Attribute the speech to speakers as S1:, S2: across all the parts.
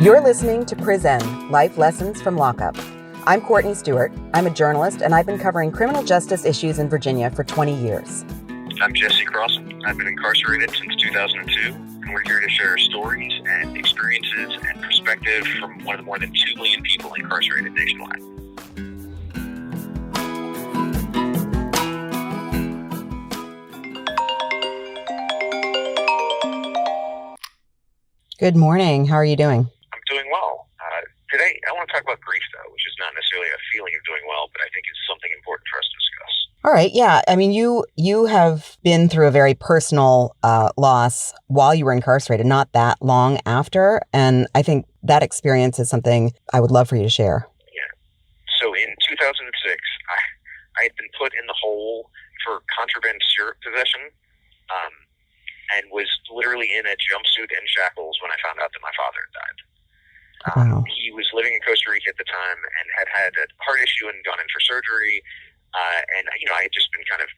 S1: You're listening to Pri-Zen, Life Lessons from Lockup. I'm Courtney Stewart. I'm a journalist, and I've been covering criminal justice issues in Virginia for 20 years.
S2: I'm Jesse Crossan. I've been incarcerated since 2002, and we're here to share stories and experiences and perspective from one of the more than 2 million people incarcerated nationwide.
S1: Good morning. How are you doing?
S2: I'm doing well. Today, I want to talk about grief, though, which is not necessarily a feeling of doing well, but I think it's something important for us to discuss.
S1: All right. Yeah. I mean, you have been through a very personal loss while you were incarcerated, not that long after. And I think that experience is something I would love for you to share.
S2: Yeah. So in 2006, I had been put in the hole for contraband syrup possession, and was literally in a jumpsuit and shackles when I found out that my father had died.
S1: Wow.
S2: He was living in Costa Rica at the time and had a heart issue and gone in for surgery. And I had just been kind of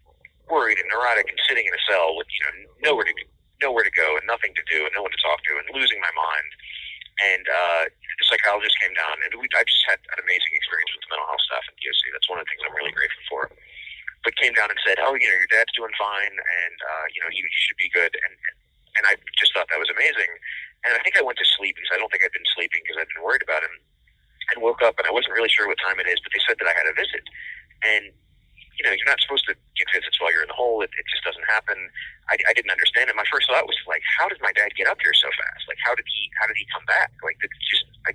S2: worried and neurotic and sitting in a cell with, nowhere to go and nothing to do and no one to talk to and losing my mind. And the psychologist came down, and I just had an amazing experience with the mental health staff at DOC. That's one of the things I'm really grateful for. But came down and said, your dad's doing fine, and he should be good. And I just thought that was amazing. And I think I went to sleep because I don't think I'd been sleeping because I'd been worried about him. And woke up, and I wasn't really sure what time it is, but they said that I had a visit. And you're not supposed to get visits while you're in the hole. It just doesn't happen. I didn't understand it. My first thought was like, how did my dad get up here so fast? Like, how did he come back?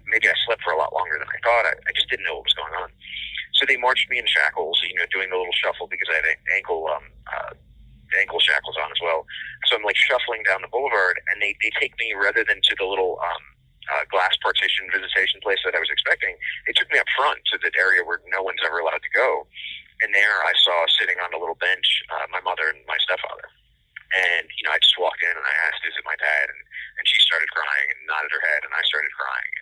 S2: Maybe I slept for a lot longer than I thought. I just didn't know what was going on. So they marched me in shackles, doing the little shuffle because I had ankle shackles on as well. So I'm like shuffling down the boulevard, and they take me rather than to the little glass partition visitation place that I was expecting. They took me up front to the area where no one's ever allowed to go. And there I saw sitting on a little bench my mother and my stepfather. And, I just walked in and I asked, is it my dad? And she started crying and nodded her head, and I started crying.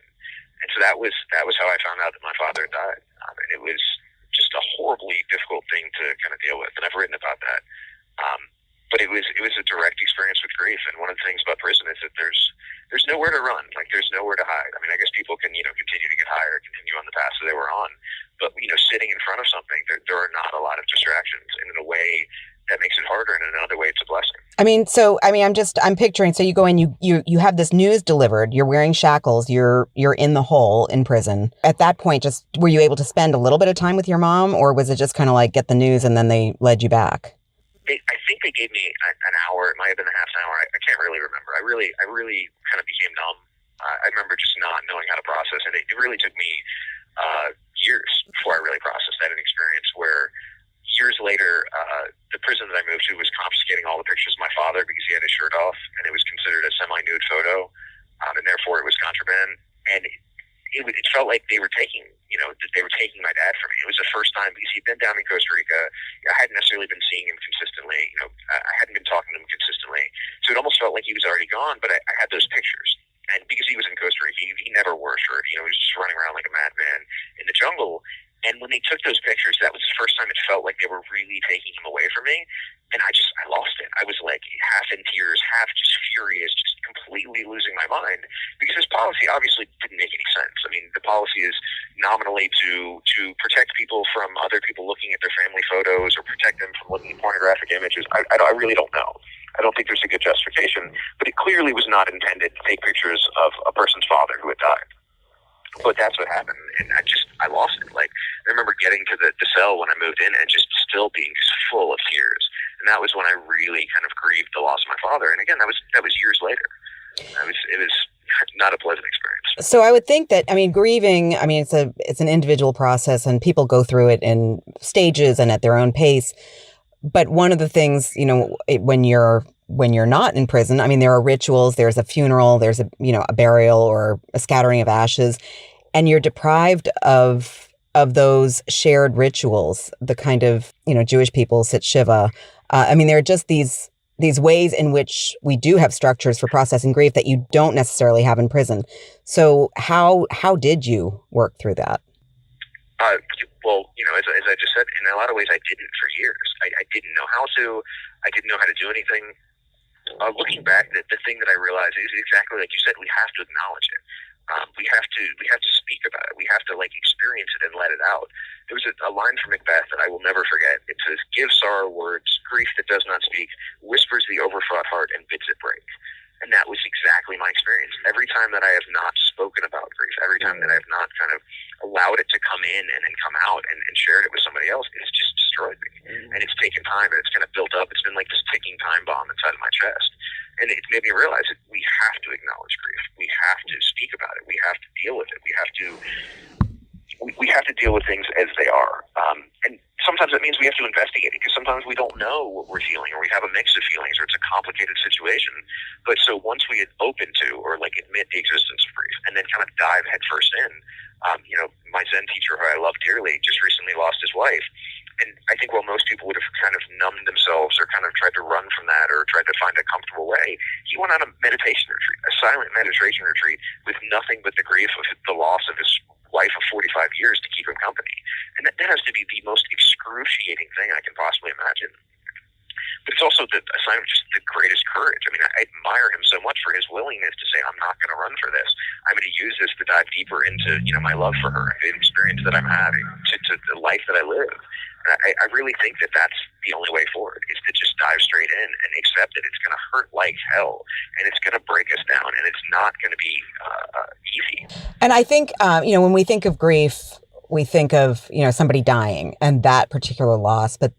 S2: And so that was how I found out that my father had died. And it was just a horribly difficult thing to kind of deal with. And I've written about that. But it was a direct experience with grief. And one of the things about prison is that there's nowhere to run. Like, there's nowhere to hide. I mean, I guess people can, continue to get higher, continue on the path that they were on. But, sitting in front of something, there are not a lot of distractions. And in a way that makes it harder, and in another way, it's a blessing.
S1: I'm picturing, so you go in, you have this news delivered, you're wearing shackles, you're in the hole in prison. At that point, just were you able to spend a little bit of time with your mom, or was it just kind of like get the news and then they led you back?
S2: I think they gave me an hour. It might have been a half an hour. I can't really remember. I really kind of became numb. I remember just not knowing how to process it. It really took me years before I really processed that experience, where years later, the prison that I moved to was confiscating all the pictures of my father because he had his shirt off, and it was considered a semi-nude photo, and therefore it was contraband. And it felt like they were taking my dad from me. It was the first time, because he'd been down in Costa Rica. I hadn't necessarily been seeing him consistently. I hadn't been talking to him consistently. So it almost felt like he was already gone, but I had those pictures. And because he was in Costa Rica, he never wore a shirt. He was just running around like a madman in the jungle. And when they took those pictures, that was the first time it felt like they were really taking him away from me. And I lost it. I was like half in tears, half just furious, just completely losing my mind, because this policy obviously didn't make any sense. I mean, the policy is nominally to protect people from other people looking at their family photos, or protect them from looking at pornographic images. I really don't know. I don't think there's a good justification, but it clearly was not intended to take pictures of a person's father who had died. But that's what happened, and I lost it. Like, I remember getting to the cell when I moved in and just still being just full of tears. And that was when I really kind of grieved the loss of my father. And again, that was years later. It was not a pleasant experience.
S1: So I would think that, grieving, it's an individual process, and people go through it in stages and at their own pace. But one of the things, when you're not in prison, there are rituals, there's a funeral, there's a burial or a scattering of ashes, and you're deprived of those shared rituals, the kind of, Jewish people sit Shiva. There are just these ways in which we do have structures for processing grief that you don't necessarily have in prison. So how did you work through that?
S2: As I just said, in a lot of ways, I didn't for years. I didn't know how to. I didn't know how to do anything. Looking back, the thing that I realized is exactly like you said, we have to acknowledge it. We have to speak about it. We have to experience it and let it out. There was a line from Macbeth that I will never forget. It says, "Give sorrow words, grief that does not speak, whispers the overfraught heart and bids it break." And that was exactly my experience. Every time that I have not spoken about grief, every time that I have not kind of allowed it to come in and then come out and shared it with somebody else, it's just destroyed me. And it's taken time and it's kind of built up. It's been like this ticking time bomb inside of my chest. And it made me realize that we have to acknowledge grief. We have to speak about it. We have to deal with it. We have to deal with things as they are. And sometimes that means we have to investigate it, because sometimes we don't know what we're feeling, or we have a mix of feelings, or it's a complicated situation. But so once we open to or admit the existence of grief and then kind of dive headfirst in, my Zen teacher, who I love dearly, just recently lost his wife. And I think while most people would have kind of numbed themselves or kind of tried to run from that or tried to find a comfortable way, he went on a meditation retreat, a silent meditation retreat, with nothing but the grief of the loss of his wife of 45 years to keep him company. And that has to be the most excruciating thing I can possibly imagine. But it's also a sign of just the greatest courage. I mean, I admire him so much for his willingness to say, "I'm not going to run for this. I'm going to use this to dive deeper into, my love for her and the experience that I'm having, to the life that I live." And I really think that that's the only way forward, is to just dive straight in and accept it. It's going to hurt like hell, and it's going to break us down, and it's not going to be easy.
S1: And I think, when we think of grief, we think of, somebody dying and that particular loss. But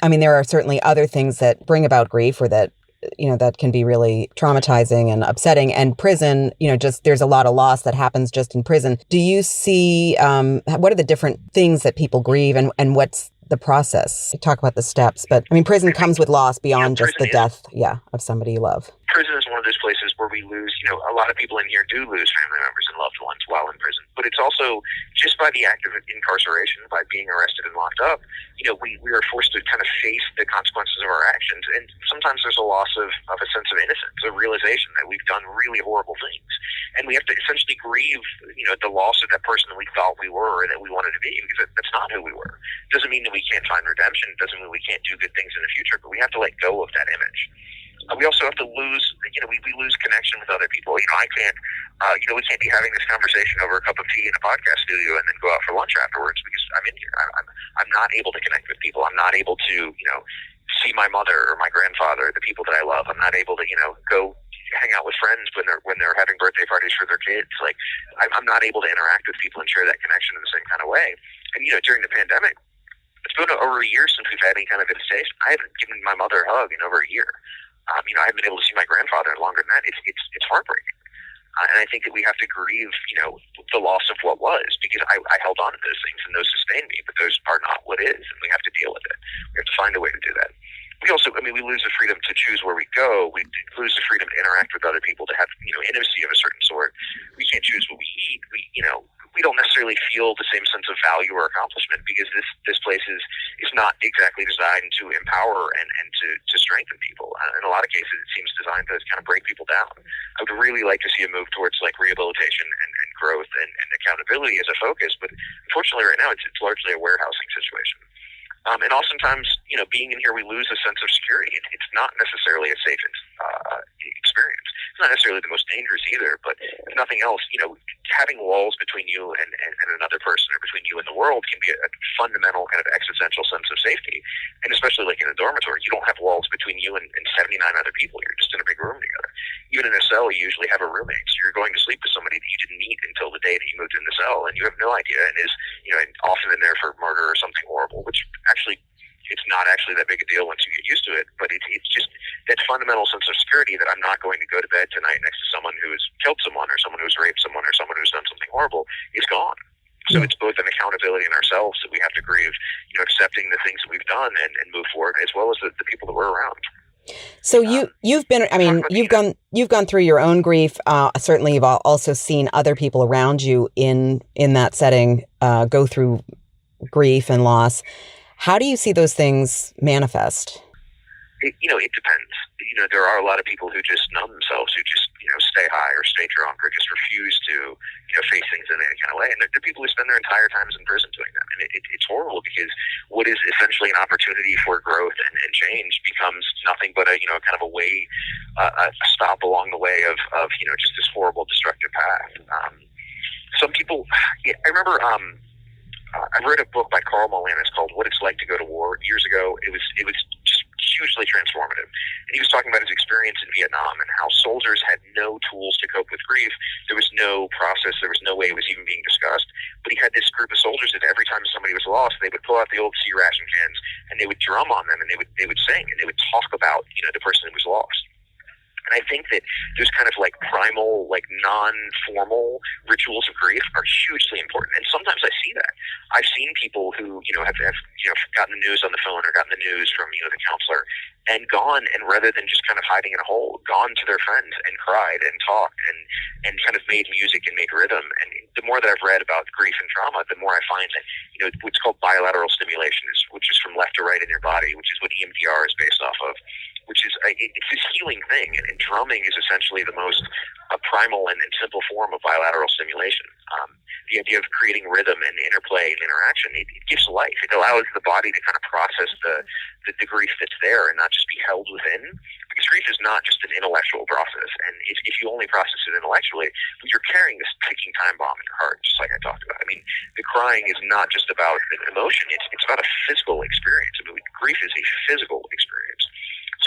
S1: I mean, there are certainly other things that bring about grief, or that, that can be really traumatizing and upsetting. And prison, just there's a lot of loss that happens just in prison. Do you see, what are the different things that people grieve, and what's the process? You talk about the steps, but I mean, prison comes with loss beyond just the death, of somebody you love.
S2: Prison is one of those places where we lose, a lot of people in here do lose family members and loved ones while in prison. But it's also just by the act of incarceration, by being arrested and locked up, we are forced to kind of face the consequences of our actions. And sometimes there's a loss of a sense of innocence, a realization that we've done really horrible things. And we have to essentially grieve, the loss of that person that we thought we were or that we wanted to be, because that's not who we were. It doesn't mean that we can't find redemption. It doesn't mean we can't do good things in the future, but we have to let go of that image. We also have to lose, we lose connection with other people. I can't, we can't be having this conversation over a cup of tea in a podcast studio and then go out for lunch afterwards, because I'm in here. I'm not able to connect with people. I'm not able to, see my mother or my grandfather, the people that I love. I'm not able to, go hang out with friends when they're having birthday parties for their kids. I'm not able to interact with people and share that connection in the same kind of way. And, during the pandemic, it's been over a year since we've had any kind of visitation. I haven't given my mother a hug in over a year. I haven't been able to see my grandfather longer than that. It's heartbreaking. And I think that we have to grieve, the loss of what was, because I held on to those things and those sustained me, but those are not what is, and we have to deal with it. We have to find a way to do that. We also, we lose the freedom to choose where we go. We lose the freedom to interact with other people, to have, intimacy of a certain sort. We can't choose what we eat. We don't necessarily feel the same sense of value or accomplishment, because this place is not exactly designed to empower and to strengthen people. In a lot of cases, it seems designed to kind of break people down. I would really like to see a move towards rehabilitation and growth and accountability as a focus, but unfortunately right now it's largely a warehousing situation. And oftentimes, being in here, we lose a sense of security. It's not necessarily a safe experience. It's not necessarily the most dangerous either, but if nothing else, having walls between you and another person, or between you and the world, can be a fundamental kind of existential sense of safety. And especially in a dormitory, you don't have walls between you and 79 other people. You're just in a big room together. Even in a cell, you usually have a roommate. So you're going to sleep with somebody that you didn't meet until the day that you moved in the cell, and you have no idea, and is often in there for murder or something horrible, which actually, it's not actually that big a deal once you get used to it, but it's just that fundamental sense of security that I'm not going to go to bed tonight next to someone who has killed someone, or someone who's raped someone, or someone who's done something horrible, is gone. So it's both an accountability in ourselves that we have to grieve, accepting the things that we've done and move forward, as well as the people that we're around.
S1: So you've been, you've gone through your own grief. Certainly you've also seen other people around you in that setting go through grief and loss. How do you see those things manifest?
S2: It depends. There are a lot of people who just numb themselves, who just, stay high or stay drunk or just refuse to, face things in any kind of way. And there are people who spend their entire times in prison doing that. And it's horrible because what is essentially an opportunity for growth and change becomes nothing but a, kind of a way, a stop along the way of just this horrible, destructive path. Some people, I remember, I read a book by Carl Molanus called "What It's Like to Go to War" years ago. It was just hugely transformative. And he was talking about his experience in Vietnam and how soldiers had no tools to cope with grief. There was no process. There was no way it was even being discussed. But he had this group of soldiers that every time somebody was lost, they would pull out the old sea ration cans and they would drum on them and they would sing and they would talk about the person who was lost. And I think that those kind of like primal, like non-formal rituals of grief are hugely important. And sometimes I see that. I've seen people who, have gotten the news on the phone or gotten the news from, the counselor and gone, and rather than just kind of hiding in a hole, gone to their friends and cried and talked and kind of made music and made rhythm. And the more that I've read about grief and trauma, the more I find that, what's called bilateral stimulation, which is from left to right in your body, which is what EMDR is based off of, which is it's this healing thing, and drumming is essentially the most primal and simple form of bilateral stimulation. The idea of creating rhythm and interplay and interaction, it gives life. It allows the body to kind of process the grief that's there and not just be held within. Because grief is not just an intellectual process, and if you only process it intellectually, you're carrying this ticking time bomb in your heart, just like I talked about. I mean, the crying is not just about an emotion; it's about a physical experience. I mean, grief is a physical experience.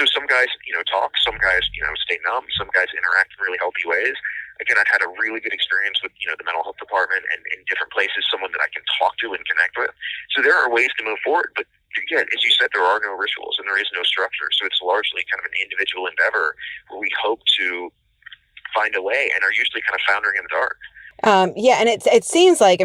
S2: So some guys, talk, some guys, stay numb, some guys interact in really healthy ways. Again, I've had a really good experience with, the mental health department and in different places, someone that I can talk to and connect with. So there are ways to move forward, but again, as you said, there are no rituals and there is no structure. So it's largely kind of an individual endeavor where we hope to find a way and are usually kind of foundering in the dark.
S1: And it seems like,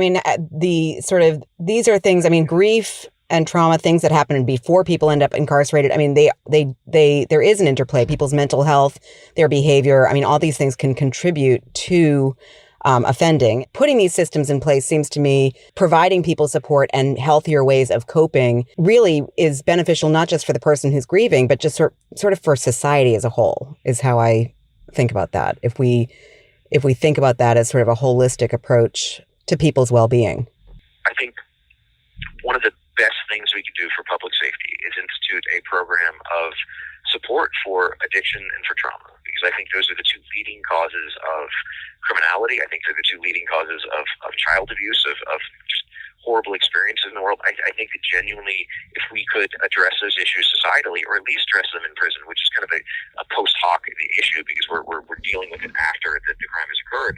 S1: these are things, grief and trauma, things that happen before people end up incarcerated. I mean, there is an interplay, people's mental health, their behavior. I mean, all these things can contribute to offending. Putting these systems in place seems to me providing people support and healthier ways of coping really is beneficial, not just for the person who's grieving, but just sort of for society as a whole is how I think about that. If we think about that as sort of a holistic approach to people's well-being.
S2: I think one of the best things we can do for public safety is institute a program of support for addiction and for trauma, because I think those are the two leading causes of criminality. I think they're the two leading causes of child abuse, of just horrible experiences in the world. I think that genuinely, if we could address those issues societally, or at least address them in prison, which is kind of a post hoc issue because we're dealing with it after the crime has occurred,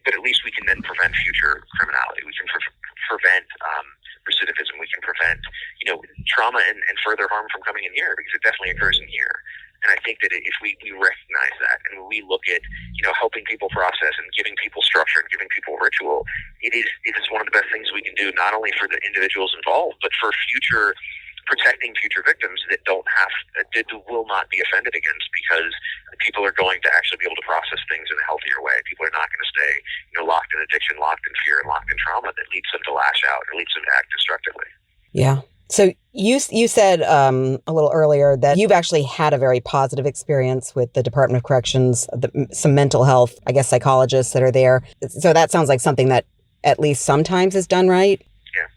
S2: but at least we can then prevent future criminality. We can prevent recidivism. We can prevent, trauma and further harm from coming in here, because it definitely occurs in here. And I think that if we recognize that and we look at, helping people process and giving people structure and giving people ritual, it is one of the best things we can do, not only for the individuals involved, but for protecting future victims that will not be offended against, because people are going to actually be able to process things in a healthier way. People are not going to stay, locked in addiction, locked in fear, and locked in trauma that leads them to lash out or leads them to act destructively.
S1: Yeah. So you said a little earlier that you've actually had a very positive experience with the Department of Corrections, some mental health, I guess, psychologists that are there. So that sounds like something that at least sometimes is done right.
S2: Yeah.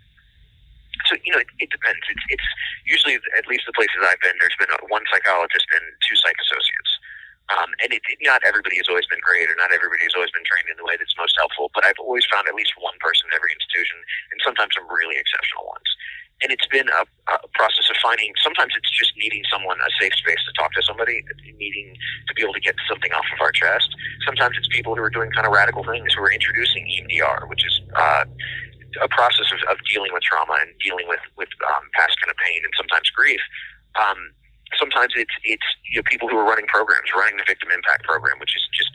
S2: So, it depends. It's usually, at least the places I've been, there's been one psychologist and two psych associates. And not everybody has always been great, or not everybody has always been trained in the way that's most helpful, but I've always found at least one person in every institution, and sometimes some really exceptional ones. And it's been a process of finding, sometimes it's just needing someone, a safe space to talk to somebody, needing to be able to get something off of our chest. Sometimes it's people who are doing kind of radical things, who are introducing EMDR, which is a process of dealing with trauma and dealing with past kind of pain and sometimes grief. Sometimes it's people who are running programs, running the Victim Impact Program, which is just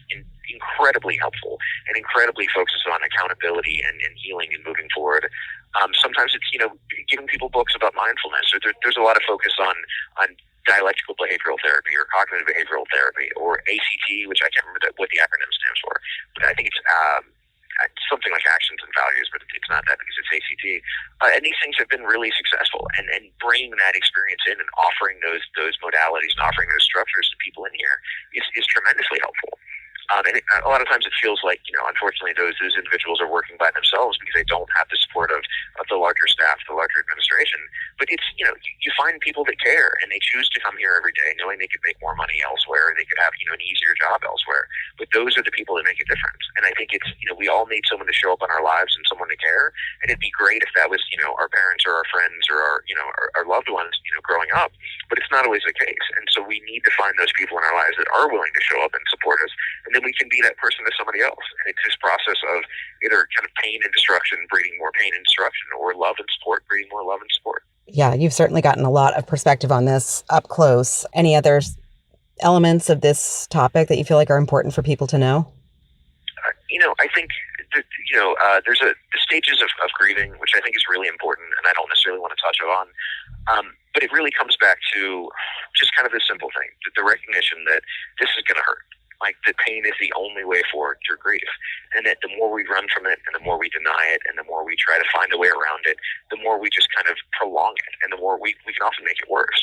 S2: incredibly helpful and incredibly focused on accountability and healing and moving forward. Sometimes it's giving people books about mindfulness. There's a lot of focus on dialectical behavioral therapy or cognitive behavioral therapy, or ACT, which I can't remember what the acronym stands for, but I think it's something like actions and values, but it's not that because it's ACT. And these things have been really successful, and bringing that experience in and offering those modalities and offering those structures to people in here is tremendously helpful. A lot of times it feels like, unfortunately, those individuals are working by themselves because they don't have the support of the larger staff, the larger administration. But it's, you find people that care and they choose to come here every day knowing they could make more money elsewhere. They could have, an easier job elsewhere. But those are the people that make a difference. And I think it's, we all need someone to show up in our lives and someone to care. And it'd be great if that was, our parents or our friends or our loved ones, growing up. But it's not always the case. And so we need to find those people in our lives that are willing to show up and support us. And then we can be that person to somebody else. And it's this process of either kind of pain and destruction breeding more pain and destruction, or love and support breeding more love and support.
S1: Yeah, you've certainly gotten a lot of perspective on this up close. Any other elements of this topic that you feel like are important for people to know?
S2: I think that, there's the stages of grieving, which I think is really important, and I don't necessarily want to touch on. But it really comes back to just kind of this simple thing, the recognition that this is going to hurt. Like, the pain is the only way forward through grief. And that the more we run from it and the more we deny it and the more we try to find a way around it, the more we just kind of prolong it and the more we can often make it worse.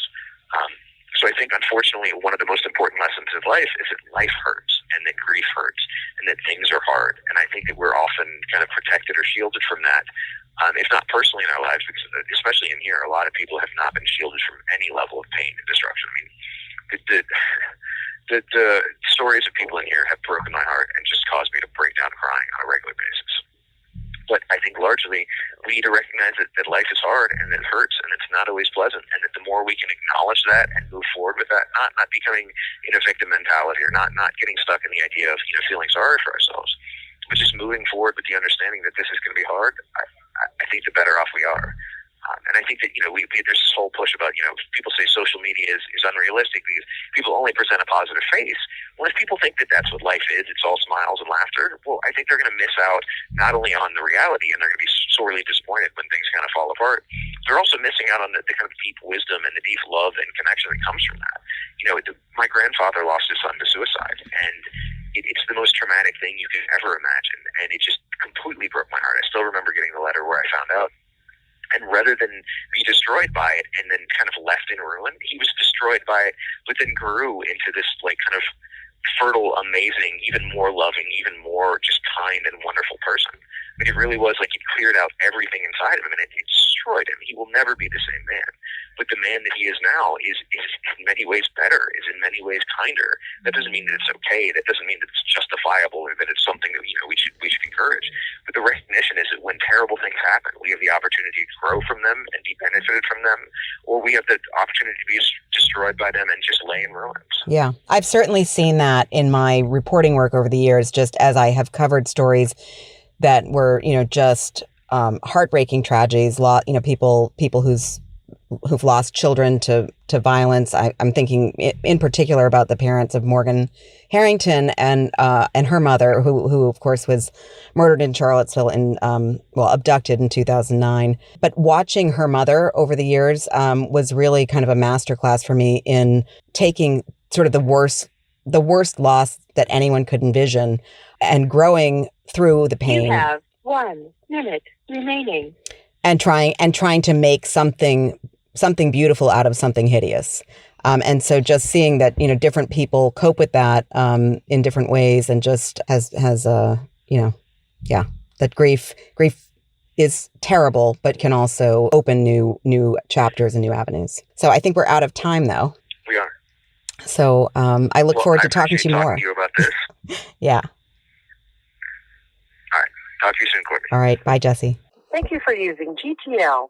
S2: So I think, unfortunately, one of the most important lessons of life is that life hurts and that grief hurts and that things are hard. And I think that we're often kind of protected or shielded from that, if not personally in our lives, because especially in here, a lot of people have not been shielded from any level of pain and destruction. I mean, the stories of people in here have broken my heart and just caused me to break down crying on a regular basis. But I think largely we need to recognize that life is hard and that it hurts and it's not always pleasant, and that the more we can acknowledge that and move forward with that, not becoming in a victim mentality or not getting stuck in the idea of feeling sorry for ourselves, but just moving forward with the understanding that this is going to be hard, I think the better off we are. And I think that, there's this whole push about, people say social media is unrealistic because people only present a positive face. Well, if people think that that's what life is, it's all smiles and laughter, well, I think they're going to miss out not only on the reality, and they're going to be sorely disappointed when things kind of fall apart. They're also missing out on the kind of deep wisdom and the deep love and connection that comes from that. My grandfather lost his son to suicide, and it's the most traumatic thing you could ever imagine. And it just completely broke my heart. I still remember getting the letter where I found out. And rather than be destroyed by it and then kind of left in ruin, he was destroyed by it, but then grew into this kind of fertile, amazing, even more loving, even more just kind and wonderful person. I mean, it really was like it cleared out everything inside of him, and it destroyed him. He will never be the same man. But the man that he is now is in many ways better, is in many ways kinder. That doesn't mean that it's okay. That doesn't mean that it's justifiable or that it's something that we should encourage. But the recognition is that when terrible things happen, we have the opportunity to grow from them and be benefited from them, or we have the opportunity to be destroyed by them and just lay in ruins.
S1: Yeah, I've certainly seen that in my reporting work over the years, just as I have covered stories that were, just heartbreaking tragedies. People who've lost children to violence. I'm thinking in particular about the parents of Morgan Harrington and her mother, who of course was murdered in Charlottesville and abducted in 2009. But watching her mother over the years was really kind of a masterclass for me in taking sort of the worst loss that anyone could envision and growing through the pain.
S3: You have 1 minute remaining.
S1: And trying to make something beautiful out of something hideous. And so just seeing that, different people cope with that in different ways, and just that grief is terrible, but can also open new chapters and new avenues. So I think we're out of time, though.
S2: We are.
S1: So I look forward to talking to you more.
S2: To you about this.
S1: Yeah.
S2: All right. Talk to you soon, Courtney.
S1: All right. Bye, Jesse.
S3: Thank you for using GTL.